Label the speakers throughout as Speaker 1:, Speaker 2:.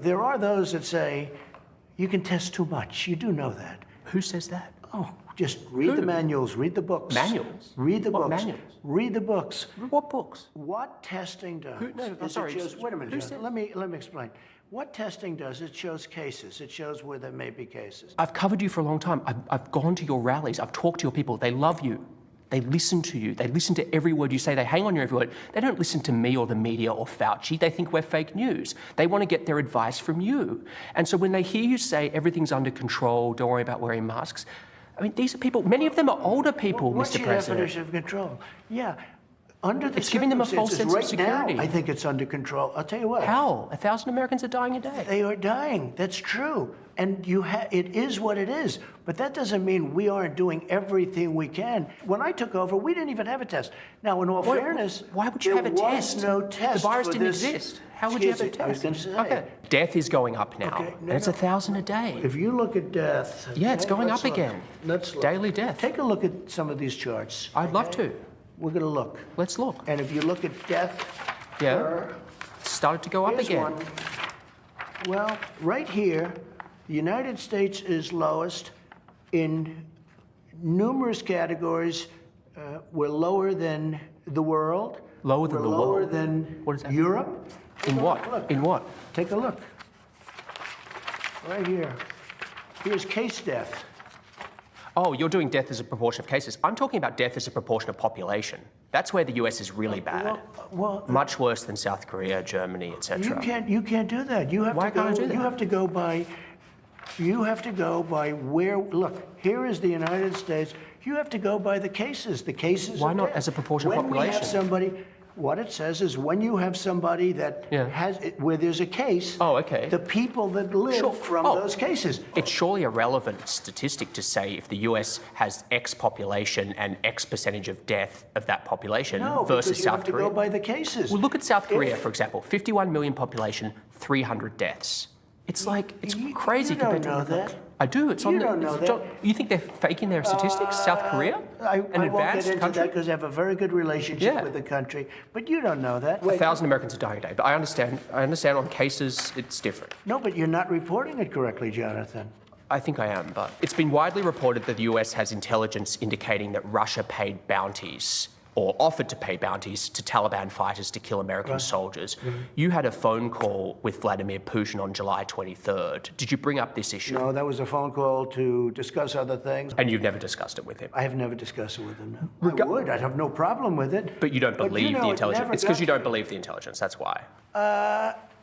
Speaker 1: There are those that say, you can test too much. You do know that.
Speaker 2: Who says that?
Speaker 1: Oh, just read the manuals, read the books.
Speaker 2: Manuals?
Speaker 1: Read the
Speaker 2: What
Speaker 1: books.
Speaker 2: manuals?
Speaker 1: Read the books.
Speaker 2: What books?
Speaker 1: What testing does
Speaker 2: sorry,
Speaker 1: wait a minute,
Speaker 2: who
Speaker 1: John. Let me explain. What testing does, it shows cases. It shows where there may be cases.
Speaker 2: I've covered you for a long time. I've gone to your rallies. I've talked to your people. They love you. They listen to you. They listen to every word you say. They hang on your every word. They don't listen to me or the media or Fauci. They think we're fake news. They want to get their advice from you. And so when they hear you say everything's under control, don't worry about wearing masks, I mean, these are people, many of them are older people,
Speaker 1: What's
Speaker 2: Mr.
Speaker 1: your
Speaker 2: President.
Speaker 1: definition of control? Yeah. Under the
Speaker 2: It's giving them a false sense of
Speaker 1: right
Speaker 2: security.
Speaker 1: now, I think it's under control. I'll tell you what.
Speaker 2: How? 1,000 Americans are dying a day.
Speaker 1: They are dying. That's true. And it is what it is. But that doesn't mean we aren't doing everything we can. When I took over, we didn't even have a test. Now, in all fairness,
Speaker 2: why would you have a test?
Speaker 1: There was no test.
Speaker 2: The virus
Speaker 1: for
Speaker 2: didn't
Speaker 1: this.
Speaker 2: exist. How would you have a
Speaker 1: I was
Speaker 2: test?
Speaker 1: going to say.
Speaker 2: Okay. Death is going up now.
Speaker 1: Okay,
Speaker 2: and it's 1,000 a day.
Speaker 1: If you look at death.
Speaker 2: Yeah, it's going
Speaker 1: let's
Speaker 2: up again.
Speaker 1: Let's look.
Speaker 2: Daily death.
Speaker 1: Take a look at some of these charts.
Speaker 2: I'd love to.
Speaker 1: We're going to look.
Speaker 2: Let's look.
Speaker 1: And if you look at death.
Speaker 2: Yeah. It started to go up
Speaker 1: Here's
Speaker 2: again.
Speaker 1: one. Well, right here, the United States is lowest in numerous categories. We're lower than the world.
Speaker 2: Lower than the
Speaker 1: We're lower
Speaker 2: world?
Speaker 1: than
Speaker 2: What is that?
Speaker 1: Europe.
Speaker 2: In what?
Speaker 1: Look.
Speaker 2: In what?
Speaker 1: Take a look. Right here. Here's case death.
Speaker 2: Oh, you're doing death as a proportion of cases. I'm talking about death as a proportion of population. That's where the US is really bad.
Speaker 1: Well,
Speaker 2: Much worse than South Korea, Germany, etc.
Speaker 1: you can't do that. You have
Speaker 2: Why
Speaker 1: to go,
Speaker 2: can't I do that?
Speaker 1: You have to go by where. Look, here is the United States. You have to go by the cases. The cases.
Speaker 2: Why
Speaker 1: of
Speaker 2: not
Speaker 1: death.
Speaker 2: as a proportion of
Speaker 1: when
Speaker 2: population?
Speaker 1: We have somebody. What it says is when you have somebody that where there's a case.
Speaker 2: Oh, okay.
Speaker 1: The people that live from those cases.
Speaker 2: It's surely a relevant statistic to say if the US has X population and X percentage of death of that population versus
Speaker 1: you
Speaker 2: South
Speaker 1: have to
Speaker 2: Korea.
Speaker 1: go by the cases.
Speaker 2: Well, look at South Korea, for example. 51 million population, 300 deaths. It's like, it's crazy compared to
Speaker 1: know that.
Speaker 2: I do. It's on the.
Speaker 1: don't know that.
Speaker 2: You think they're faking their statistics? South Korea?
Speaker 1: I
Speaker 2: An
Speaker 1: won't
Speaker 2: advanced
Speaker 1: get into
Speaker 2: country?
Speaker 1: that because I have a very good relationship with the country. But you don't know that.
Speaker 2: 1,000 Americans are dying a day. But I understand on cases, it's different.
Speaker 1: No, but you're not reporting it correctly, Jonathan.
Speaker 2: I think I am, but it's been widely reported that the US has intelligence indicating that Russia paid bounties or offered to pay bounties to Taliban fighters to kill American soldiers. You had a phone call with Vladimir Putin on July 23rd. Did you bring up this issue?
Speaker 1: No, that was a phone call to discuss other things.
Speaker 2: And you've never discussed it with him?
Speaker 1: I have never discussed it with him, no. I would. I'd have no problem with it.
Speaker 2: But you don't believe the intelligence? It's because you don't
Speaker 1: believe.
Speaker 2: believe the intelligence, that's why.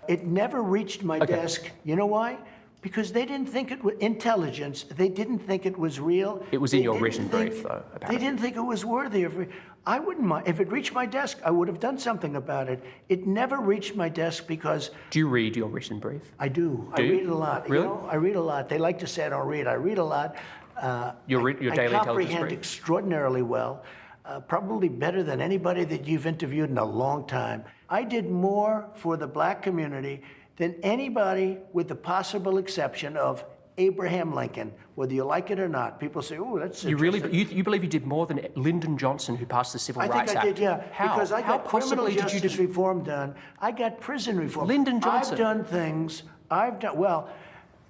Speaker 1: It never reached my desk. You know why? Because they didn't think it was intelligence. They didn't think it was real.
Speaker 2: It was in your written brief, though,
Speaker 1: They
Speaker 2: apparently.
Speaker 1: didn't think it was worthy of. I wouldn't mind. If it reached my desk, I would have done something about it. It never reached my desk because.
Speaker 2: Do you read your written brief?
Speaker 1: I do. I
Speaker 2: you?
Speaker 1: read a lot.
Speaker 2: Really?
Speaker 1: You know, I read a lot. They like to say I don't read. I read a lot.
Speaker 2: Your daily
Speaker 1: I
Speaker 2: intelligence
Speaker 1: comprehend
Speaker 2: brief?
Speaker 1: extraordinarily well, probably better than anybody that you've interviewed in a long time. I did more for the black community than anybody with the possible exception of Abraham Lincoln, whether you like it or not. People say, oh, that's
Speaker 2: You really you believe you did more than Lyndon Johnson, who passed the Civil Rights Act?
Speaker 1: I think I did, yeah.
Speaker 2: How?
Speaker 1: Because I
Speaker 2: How
Speaker 1: got criminal
Speaker 2: possibly did you
Speaker 1: justice reform done. I got prison reform.
Speaker 2: Lyndon Johnson.
Speaker 1: I've done things. Well,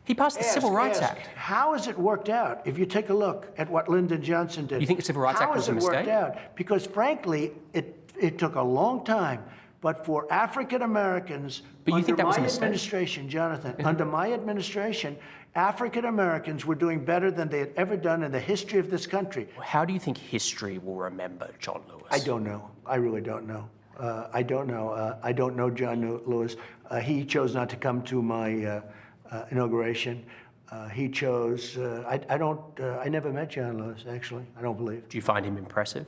Speaker 2: He passed the Civil Rights
Speaker 1: ask,
Speaker 2: Act.
Speaker 1: How has it worked out? If you take a look at what Lyndon Johnson did.
Speaker 2: You think the Civil Rights Act was a mistake?
Speaker 1: How has it worked out? Because frankly, it took a long time. But for African Americans,
Speaker 2: but you think that was a
Speaker 1: my
Speaker 2: mistake?
Speaker 1: administration, Jonathan, under my administration, African Americans were doing better than they had ever done in the history of this country.
Speaker 2: How do you think history will remember John Lewis?
Speaker 1: I don't know. I really don't know. I don't know. I don't know John Lewis. He chose not to come to my inauguration. He chose. I never met John Lewis. Actually, I don't believe.
Speaker 2: Do you find him impressive?